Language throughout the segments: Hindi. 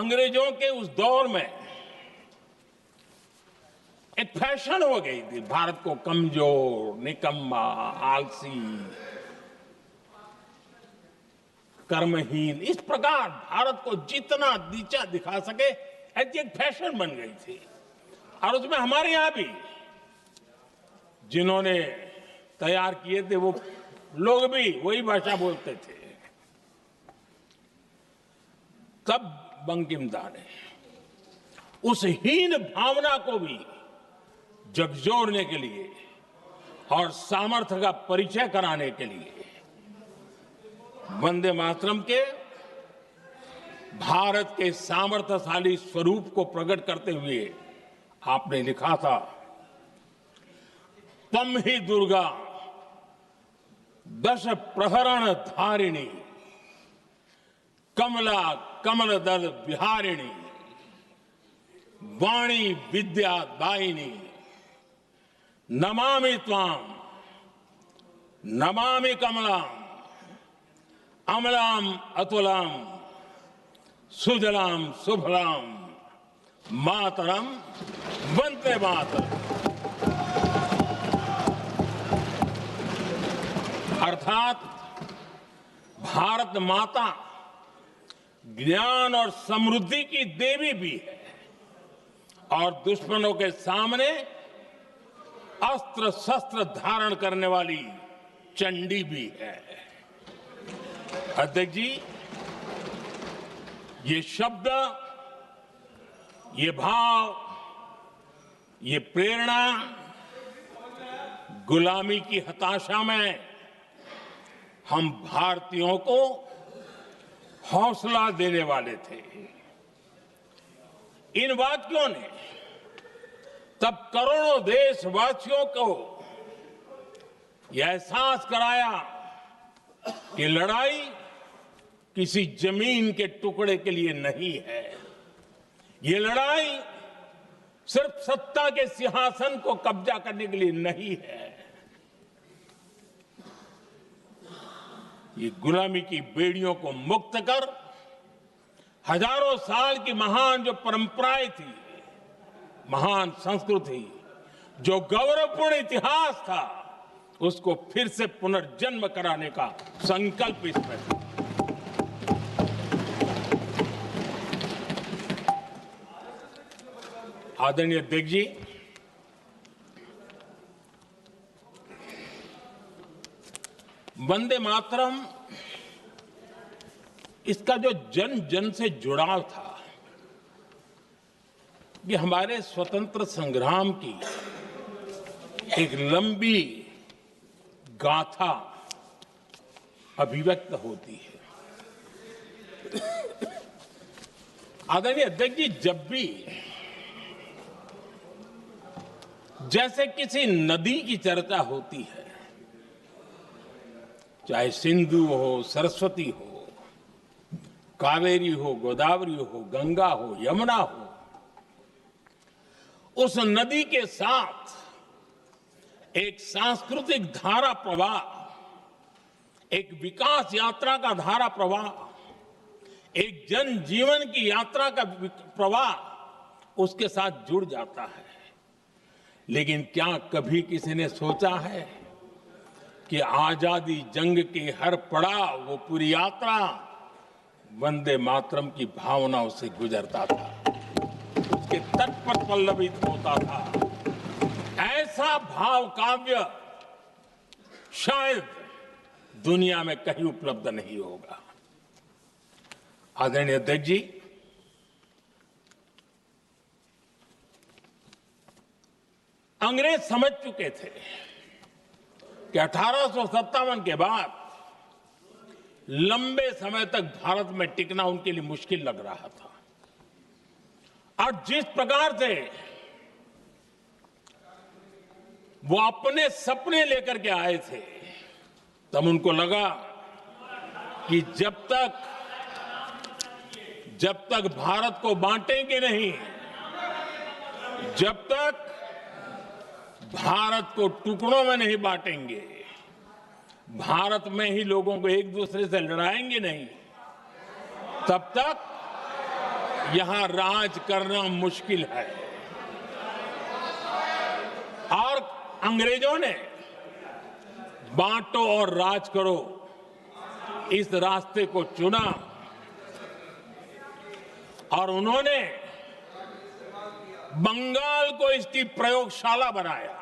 अंग्रेजों के उस दौर में एक फैशन हो गई थी भारत को कमजोर, निकम्मा, आलसी, कर्महीन, इस प्रकार भारत को जितना नीचा दिखा सके ऐसी एक फैशन बन गई थी। और उसमें हमारे यहां भी जिन्होंने तैयार किए थे वो लोग भी वही भाषा बोलते थे। तब बंकिम दा ने उस हीन भावना को भी झकझोरने के लिए और सामर्थ्य का परिचय कराने के लिए वंदे मातरम के भारत के सामर्थ्यशाली स्वरूप को प्रकट करते हुए आपने लिखा था, तम ही दुर्गा दश प्रहरण धारिणी, कमला कमल दल विहारिणी, वाणी विद्या दायिनी, नमामि त्वाम नमामि कमलाम, अमलाम अतुलाम, सुजलाम सुफलाम, मातरम वंदे मातरम। अर्थात भारत माता ज्ञान और समृद्धि की देवी भी है और दुश्मनों के सामने अस्त्र शस्त्र धारण करने वाली चंडी भी है। अध्यक्ष जी, ये शब्द, ये भाव, ये प्रेरणा गुलामी की हताशा में हम भारतीयों को हौसला देने वाले थे। इन वाक्यों ने तब करोड़ों देशवासियों को यह एहसास कराया कि लड़ाई किसी जमीन के टुकड़े के लिए नहीं है। ये लड़ाई सिर्फ सत्ता के सिंहासन को कब्जा करने के लिए नहीं है। ये गुलामी की बेड़ियों को मुक्त कर हजारों साल की महान जो परंपराएं थी, महान संस्कृति, जो गौरवपूर्ण इतिहास था, उसको फिर से पुनर्जन्म कराने का संकल्प इसमें था। आदरणीय अध्यक्ष जी, वंदे मातरम, इसका जो जन जन से जुड़ाव था, ये हमारे स्वतंत्र संग्राम की एक लंबी गाथा अभिव्यक्त होती है। आदरणीय अध्यक्ष जी, जब भी जैसे किसी नदी की चर्चा होती है, चाहे सिंधु हो, सरस्वती हो, कावेरी हो, गोदावरी हो, गंगा हो, यमुना हो, उस नदी के साथ एक सांस्कृतिक धारा प्रवाह, एक विकास यात्रा का धारा प्रवाह, एक जन जीवन की यात्रा का प्रवाह उसके साथ जुड़ जाता है। लेकिन क्या कभी किसी ने सोचा है कि आजादी जंग के हर पड़ाव, वो पूरी यात्रा वंदे मातरम की भावनाओं से गुजरता था, उसके तट पर पल्लवित होता था। ऐसा भाव काव्य शायद दुनिया में कहीं उपलब्ध नहीं होगा। आदरणीय अध्यक्ष जी, अंग्रेज समझ चुके थे कि 1857 के बाद लंबे समय तक भारत में टिकना उनके लिए मुश्किल लग रहा था। और जिस प्रकार से वो अपने सपने लेकर के आए थे, तब उनको लगा कि जब तक भारत को बांटेंगे नहीं, जब तक भारत को टुकड़ों में नहीं बांटेंगे, भारत में ही लोगों को एक दूसरे से लड़ाएंगे नहीं, तब तक यहां राज करना मुश्किल है और अंग्रेजों ने बांटो और राज करो इस रास्ते को चुना और उन्होंने बंगाल को इसकी प्रयोगशाला बनाया,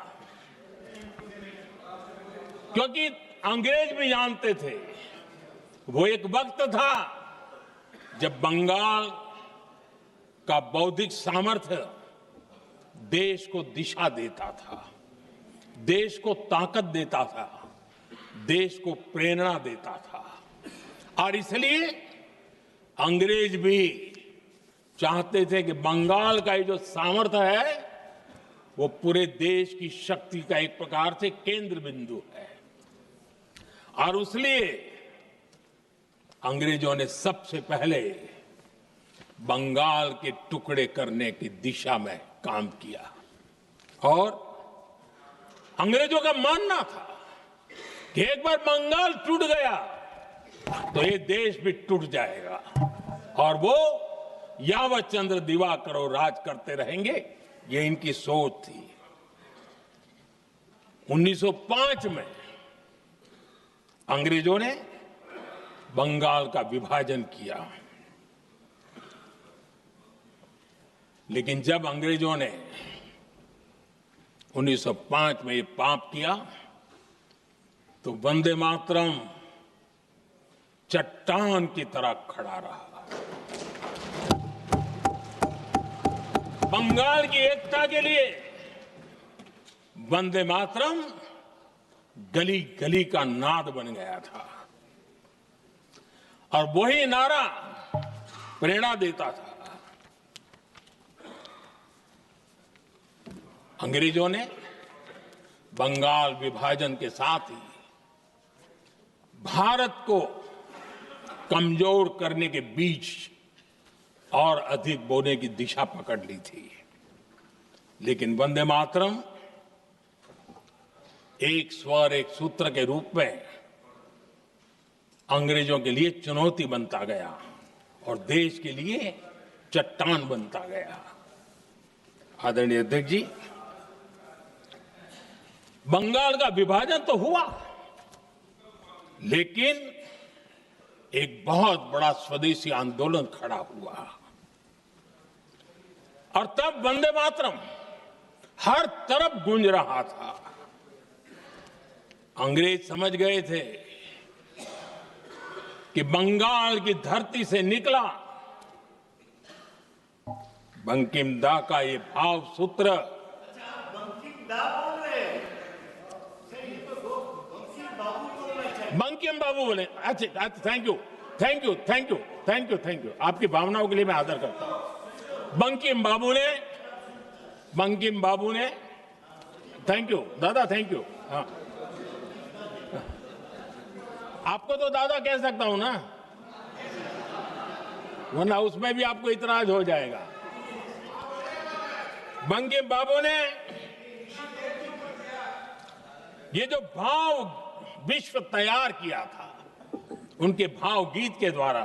क्योंकि अंग्रेज भी जानते थे वो एक वक्त था जब बंगाल का बौद्धिक सामर्थ्य देश को दिशा देता था, देश को ताकत देता था, देश को प्रेरणा देता था। और इसलिए अंग्रेज भी चाहते थे कि बंगाल का ये जो सामर्थ्य है वो पूरे देश की शक्ति का एक प्रकार से केंद्र बिंदु है। और इसलिए अंग्रेजों ने सबसे पहले बंगाल के टुकड़े करने की दिशा में काम किया और अंग्रेजों का मानना था कि एक बार बंगाल टूट गया तो ये देश भी टूट जाएगा और वो यावत चंद्र दिवाकरो राज करते रहेंगे, ये इनकी सोच थी। 1905 में अंग्रेजों ने बंगाल का विभाजन किया, लेकिन जब अंग्रेजों ने 1905 में ये पाप किया तो वंदे मातरम चट्टान की तरह खड़ा रहा। बंगाल की एकता के लिए वंदे मातरम गली गली का नाद बन गया था और वही नारा प्रेरणा देता था। अंग्रेजों ने बंगाल विभाजन के साथ ही भारत को कमजोर करने के बीच और अधिक बोने की दिशा पकड़ ली थी, लेकिन वंदे मातरम एक स्वर एक सूत्र के रूप में अंग्रेजों के लिए चुनौती बनता गया और देश के लिए चट्टान बनता गया। आदरणीय अध्यक्ष जी, बंगाल का विभाजन तो हुआ, लेकिन एक बहुत बड़ा स्वदेशी आंदोलन खड़ा हुआ और तब वंदे मातरम हर तरफ गूंज रहा था। अंग्रेज समझ गए थे कि बंगाल की धरती से निकला बंकिम दा का ये भाव सूत्र बंकिम बाबू बोले। अच्छा, thank you thank you thank you thank you thank you, आपकी भावनाओं के लिए मैं आदर करता हूं। बंकिम बाबू ने थैंक यू दादा, थैंक यू। हाँ, आपको तो दादा कह सकता हूं ना, वरना उसमें भी आपको इतराज हो जाएगा। बंकिम बाबू ने ये जो भाव विश्व तैयार किया था, उनके भाव गीत के द्वारा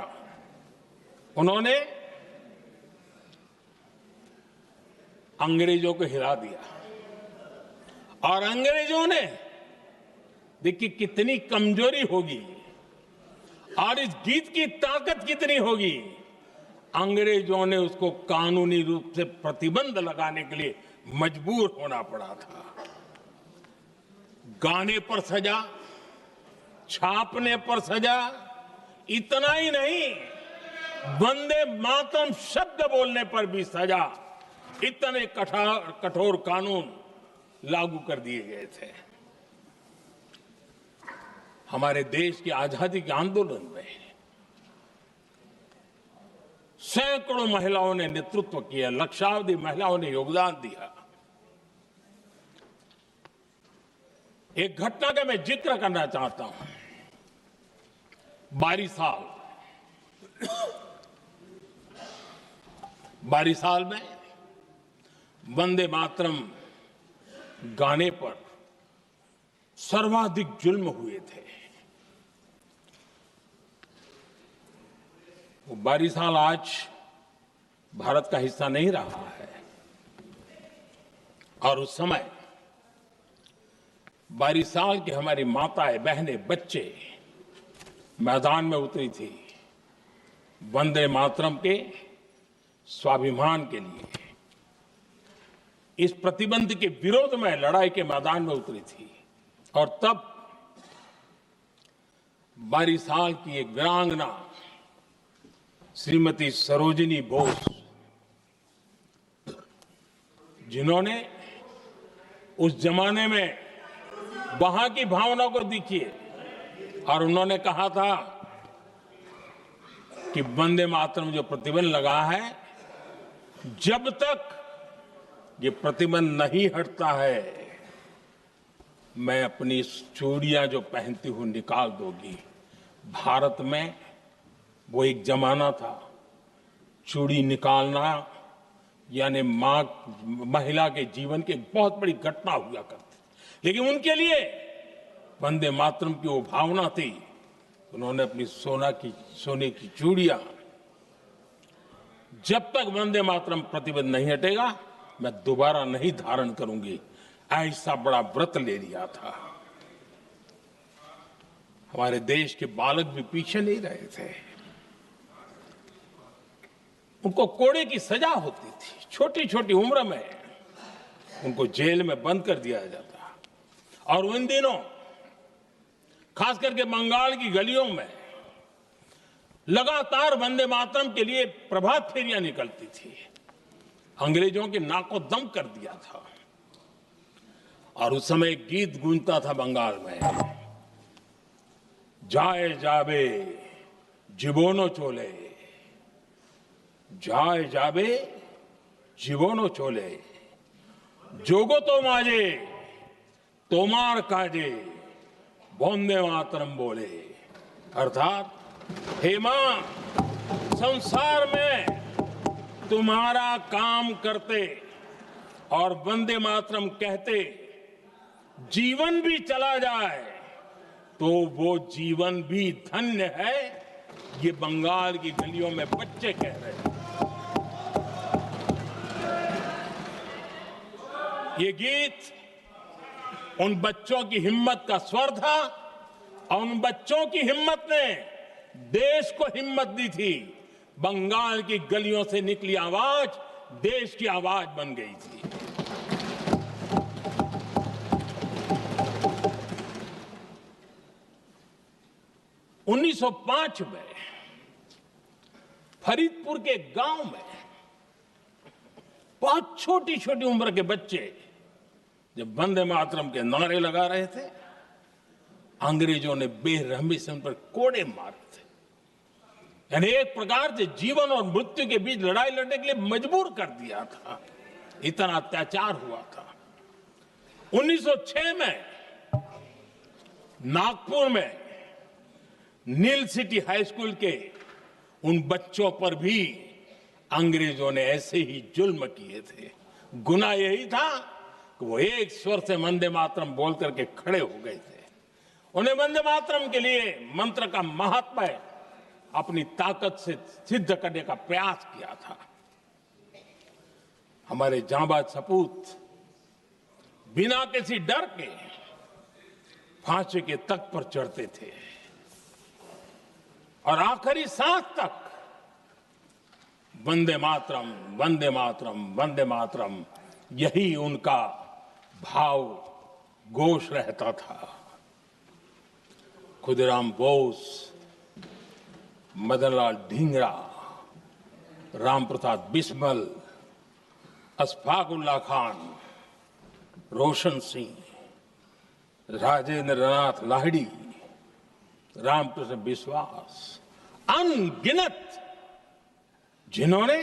उन्होंने अंग्रेजों को हिला दिया और अंग्रेजों ने देखिए कितनी कमजोरी होगी और इस गीत की ताकत कितनी होगी। अंग्रेजों ने उसको कानूनी रूप से प्रतिबंध लगाने के लिए मजबूर होना पड़ा था। गाने पर सजा, छापने पर सजा, इतना ही नहीं, वंदे मातरम शब्द बोलने पर भी सजा। इतने कठोर कानून लागू कर दिए गए थे। हमारे देश की आजादी के आंदोलन में सैकड़ों महिलाओं ने नेतृत्व किया, लक्षावधि महिलाओं ने योगदान दिया। एक घटना का मैं जिक्र करना चाहता हूं। 22 साल में वंदे मातरम गाने पर सर्वाधिक जुल्म हुए थे। वो 22 साल आज भारत का हिस्सा नहीं रहा है। और उस समय 22 साल की हमारी माताएं, बहनें, बच्चे मैदान में उतरी थी वंदे मातरम के स्वाभिमान के लिए। इस प्रतिबंध के विरोध में लड़ाई के मैदान में उतरी थी। और तब 22 साल की एक वीरांगना श्रीमती सरोजिनी बोस, जिन्होंने उस जमाने में वहां की भावना को देखिए, और उन्होंने कहा था कि वंदे मातरम जो प्रतिबंध लगा है, जब तक ये प्रतिबंध नहीं हटता है, मैं अपनी चूड़ियां जो पहनती हूं निकाल दूंगी। भारत में वो एक जमाना था, चूड़ी निकालना यानी महिला के जीवन की एक बहुत बड़ी घटना हुआ करती। लेकिन उनके लिए वंदे मातरम की वो भावना थी, उन्होंने अपनी सोने की चूड़ियां, जब तक वंदे मातरम प्रतिबंध नहीं हटेगा मैं दोबारा नहीं धारण करूंगी, ऐसा बड़ा व्रत ले लिया था। हमारे देश के बालक भी पीछे नहीं रहे थे। उनको कोड़े की सजा होती थी, छोटी छोटी उम्र में उनको जेल में बंद कर दिया जाता। और उन दिनों खास करके बंगाल की गलियों में लगातार वंदे मातरम के लिए प्रभात फेरियां निकलती थी। अंग्रेजों के नाको दम कर दिया था। और उस समय एक गीत गूंजता था बंगाल में, जाए जाबे जीवनो चोले, जाए जाबे जीवनो चोले, जोगो तो माजे तोमार काजे, वंदे मातरम बोले। अर्थात हे मां, संसार में तुम्हारा काम करते और वंदे मातरम कहते जीवन भी चला जाए तो वो जीवन भी धन्य है। ये बंगाल की गलियों में बच्चे कह रहे हैं। ये गीत उन बच्चों की हिम्मत का स्वर था, और उन बच्चों की हिम्मत ने देश को हिम्मत दी थी। बंगाल की गलियों से निकली आवाज देश की आवाज बन गई थी। उन्नीस 1905 में फरीदपुर के गांव में बहुत छोटी छोटी उम्र के बच्चे जब वंदे मातरम के नारे लगा रहे थे, अंग्रेजों ने बेरहमी से उन पर कोड़े मारे थे। यानी एक प्रकार से जीवन और मृत्यु के बीच लड़ाई लड़ने के लिए मजबूर कर दिया था। इतना अत्याचार हुआ था। 1906 में नागपुर में नील सिटी हाई स्कूल के उन बच्चों पर भी अंग्रेजों ने ऐसे ही जुल्म किए थे। गुनाह यही था कि वो एक स्वर से वंदे मातरम बोल करके खड़े हो गए थे। उन्हें वंदे मातरम के लिए मंत्र का महात्म्य अपनी ताकत से सिद्ध करने का प्रयास किया था। हमारे जांबाज सपूत बिना किसी डर के फांसी के तख्त पर चढ़ते थे और आखिरी सांस तक वंदे मातरम, वंदे मातरम, वंदे मातरम, यही उनका भाव घोष रहता था। खुदीराम बोस, मदनलाल ढींगरा, राम प्रसाद बिस्मल, अशफाक उल्लाह खान, रोशन सिंह, राजेंद्र नाथ लाहिड़ी, रामकृष्ण विश्वास, अनगिनत जिन्होंने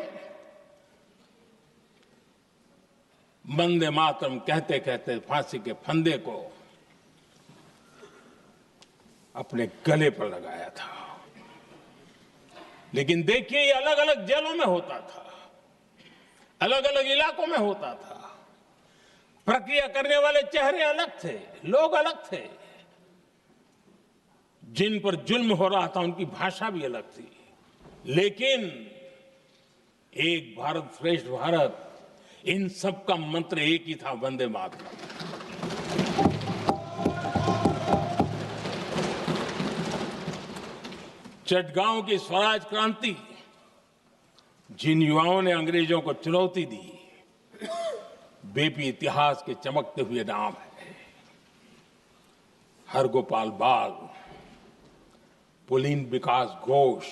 वंदे मातरम कहते कहते फांसी के फंदे को अपने गले पर लगाया था। लेकिन देखिए, ये अलग अलग जेलों में होता था, अलग अलग इलाकों में होता था। प्रक्रिया करने वाले चेहरे अलग थे, लोग अलग थे। जिन पर जुल्म हो रहा था उनकी भाषा भी अलग थी। लेकिन एक भारत श्रेष्ठ भारत, इन सब का मंत्र एक ही था, वंदे मातरम। चटगांव की स्वराज क्रांति, जिन युवाओं ने अंग्रेजों को चुनौती दी, वे भी इतिहास के चमकते हुए नाम है। हरगोपाल बाल, पुलिन विकास घोष,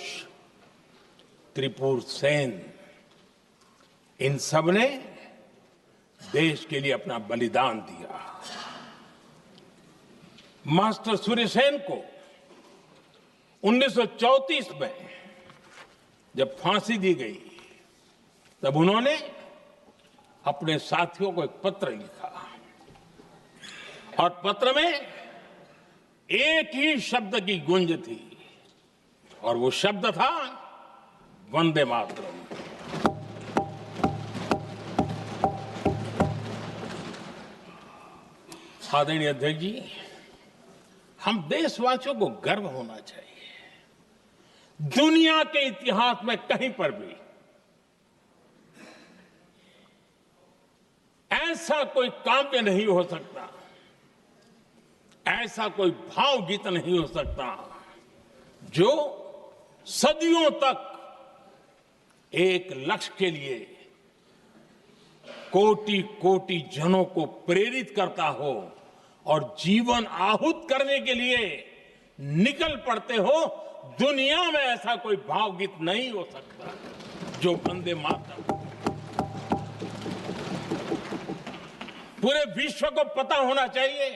त्रिपुर सेन, इन सब ने देश के लिए अपना बलिदान दिया। मास्टर सूर्यसेन को 1934 में जब फांसी दी गई, तब उन्होंने अपने साथियों को एक पत्र लिखा और पत्र में एक ही शब्द की गूंज थी और वो शब्द था वंदे मातरम। आदरणीय अध्यक्ष जी, हम देशवासियों को गर्व होना चाहिए। दुनिया के इतिहास में कहीं पर भी ऐसा कोई काव्य नहीं हो सकता, ऐसा कोई भावगीत नहीं हो सकता जो सदियों तक एक लक्ष्य के लिए कोटि कोटि जनों को प्रेरित करता हो और जीवन आहूत करने के लिए निकल पड़ते हो। दुनिया में ऐसा कोई भावगीत नहीं हो सकता जो वंदे मातरम। पूरे विश्व को पता होना चाहिए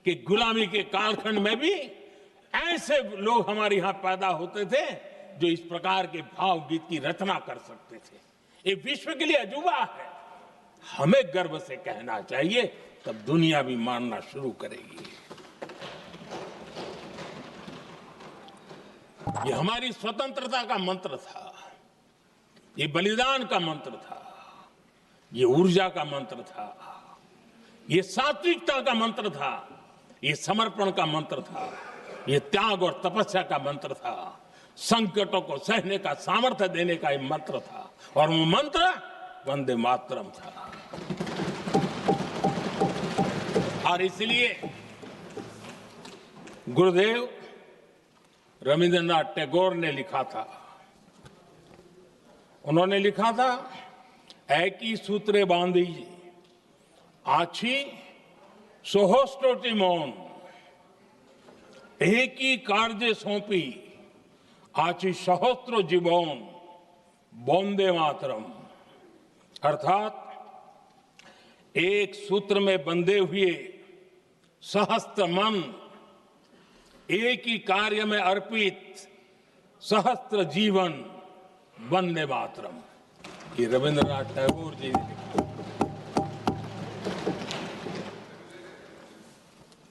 कि गुलामी के कालखंड में भी ऐसे लोग हमारे यहां पैदा होते थे जो इस प्रकार के भावगीत की रचना कर सकते थे। ये विश्व के लिए अजूबा है, हमें गर्व से कहना चाहिए, तब दुनिया भी मानना शुरू करेगी। ये हमारी स्वतंत्रता का मंत्र था, ये बलिदान का मंत्र था, ये ऊर्जा का मंत्र था, ये सात्विकता का मंत्र था, ये समर्पण का मंत्र था, ये त्याग और तपस्या का मंत्र था, संकटों को सहने का सामर्थ्य देने का ये मंत्र था, और वो मंत्र वंदे मातरम था। और इसलिए गुरुदेव रविंद्रनाथ टैगोर ने लिखा था, उन्होंने लिखा था, एकी सूत्रे बांधी आछी सोहोस्टोटी मौन, एक ही कार्य सौंपी आछी सहस्त्रो जीवन, वंदे मातरम। अर्थात एक सूत्र में बंधे हुए सहस्त्र मन, एक ही कार्य में अर्पित सहस्त्र जीवन, वंदे मातरम। ये रविंद्रनाथ टैगोर जी ने लिखा।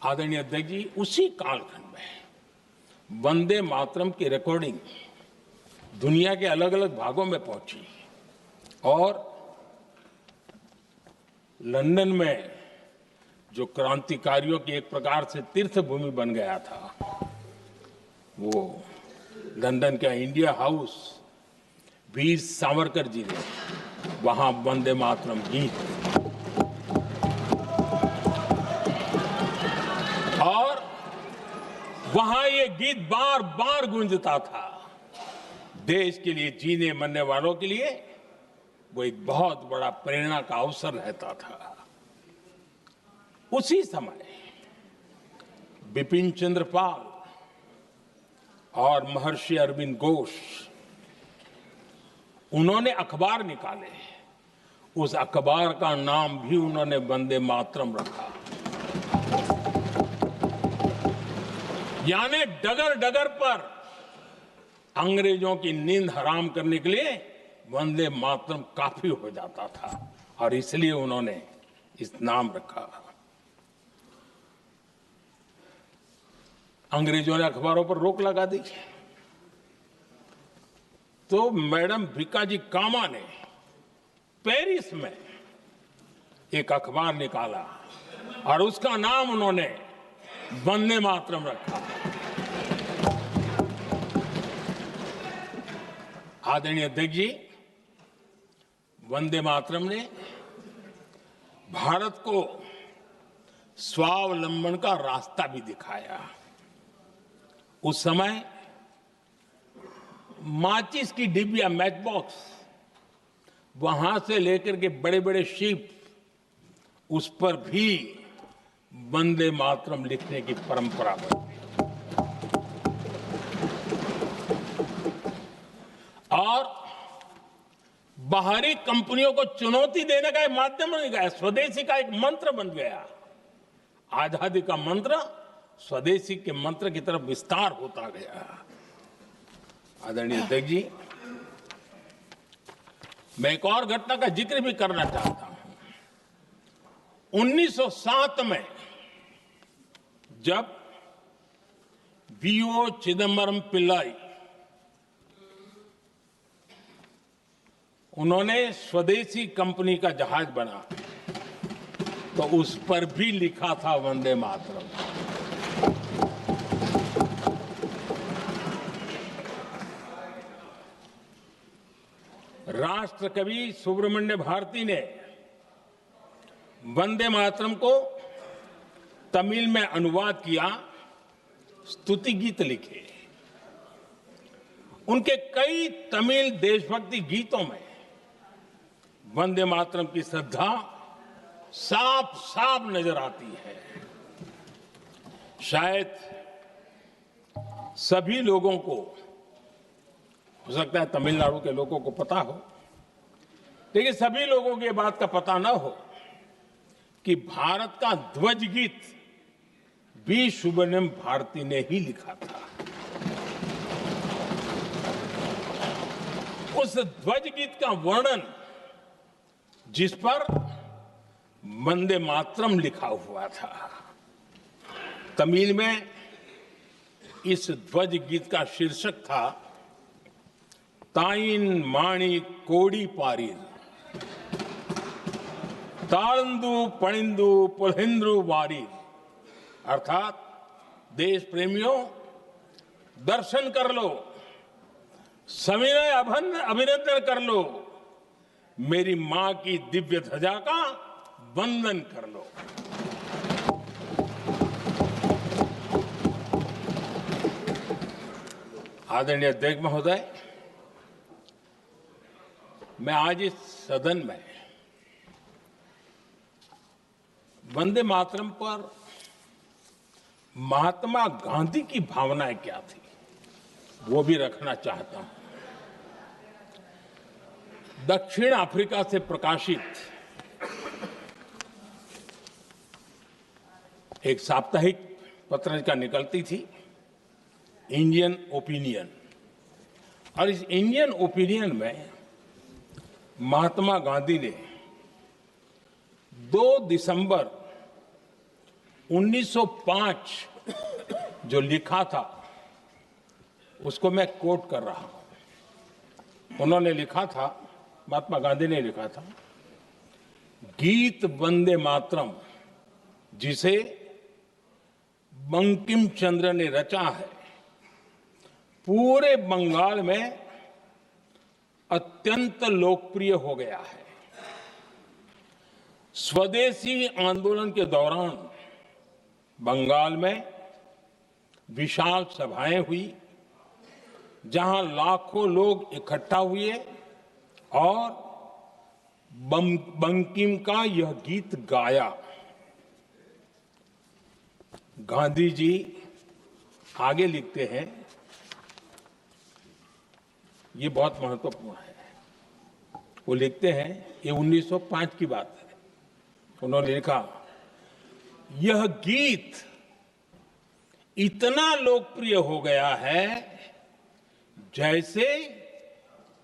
आदरणीय अध्यक्ष जी, उसी कालखंड में वंदे मातरम की रिकॉर्डिंग दुनिया के अलग अलग भागों में पहुंची और लंदन में जो क्रांतिकारियों की एक प्रकार से तीर्थ भूमि बन गया था, वो लंदन का इंडिया हाउस, वीर सावरकर जी ने वहां वंदे मातरम गीत, और वहां ये गीत बार बार गूंजता था। देश के लिए जीने मरने वालों के लिए वो एक बहुत बड़ा प्रेरणा का अवसर रहता था। उसी समय बिपिन चंद्र पाल और महर्षि अरविंद घोष, उन्होंने अखबार निकाले, उस अखबार का नाम भी उन्होंने वंदे मातरम रखा। यानी डगर डगर पर अंग्रेजों की नींद हराम करने के लिए वंदे मातरम काफी हो जाता था, और इसलिए उन्होंने इस नाम रखा। अंग्रेजों ने अखबारों पर रोक लगा दी, तो मैडम भिकाजी कामा ने पेरिस में एक अखबार निकाला और उसका नाम उन्होंने वंदे मातरम रखा। आदरणीय अध्यक्ष जी, वंदे मातरम ने भारत को स्वावलंबन का रास्ता भी दिखाया। उस समय माचिस की डिबिया, मैच बॉक्स, वहां से लेकर के बड़े बड़े शिप, उस पर भी वंदे मातरम लिखने की परंपरा बनी और बाहरी कंपनियों को चुनौती देने का एक माध्यम बन गया, स्वदेशी का एक मंत्र बन गया। आजादी का मंत्र स्वदेशी के मंत्र की तरफ विस्तार होता गया। आदरणीय अध्यक्ष जी, मैं एक और घटना का जिक्र भी करना चाहता हूं। 1907 में जब वीओ चिदम्बरम पिल्लाई उन्होंने स्वदेशी कंपनी का जहाज बना तो उस पर भी लिखा था वंदे मातरम। राष्ट्र कवि सुब्रमण्य भारती ने वंदे मातरम को तमिल में अनुवाद किया, स्तुति गीत लिखे। उनके कई तमिल देशभक्ति गीतों में वंदे मातरम की श्रद्धा साफ साफ नजर आती है। शायद सभी लोगों को, हो सकता है तमिलनाडु के लोगों को पता हो, लेकिन सभी लोगों को ये बात का पता न हो कि भारत का ध्वज गीत भी सुब्रमण्यम भारती ने ही लिखा था। उस ध्वज गीत का वर्णन जिस पर वंदे मातरम लिखा हुआ था, तमिल में इस ध्वज गीत का शीर्षक था ताइन माणी कोड़ी पारीर, तालंदु पणिंदु पुलहिंद्रु वारीर। अर्थात देश प्रेमियों, दर्शन कर लो, सविनय अभिनंदन कर लो, मेरी मां की दिव्य ध्वजा का वंदन कर लो। आदरणीय अध्यक्ष महोदय, मैं आज इस सदन में वंदे मातरम पर महात्मा गांधी की भावनाएं क्या थी वो भी रखना चाहता हूं। दक्षिण अफ्रीका से प्रकाशित एक साप्ताहिक पत्रिका निकलती थी, इंडियन ओपिनियन, और इस इंडियन ओपिनियन में महात्मा गांधी ने 2 दिसंबर 1905 जो लिखा था उसको मैं कोट कर रहा हूं। उन्होंने लिखा था, महात्मा गांधी ने लिखा था, गीत वंदे मातरम जिसे बंकिम चंद्र ने रचा है, पूरे बंगाल में अत्यंत लोकप्रिय हो गया है। स्वदेशी आंदोलन के दौरान बंगाल में विशाल सभाएं हुई जहां लाखों लोग इकट्ठा हुए और बंकिम का यह गीत गाया। गांधी जी आगे लिखते हैं, ये बहुत महत्वपूर्ण है। वो लिखते हैं, ये 1905 की बात है। उन्होंने लिखा, यह गीत इतना लोकप्रिय हो गया है जैसे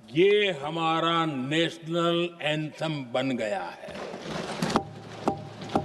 ये हमारा नेशनल एंथम बन गया है।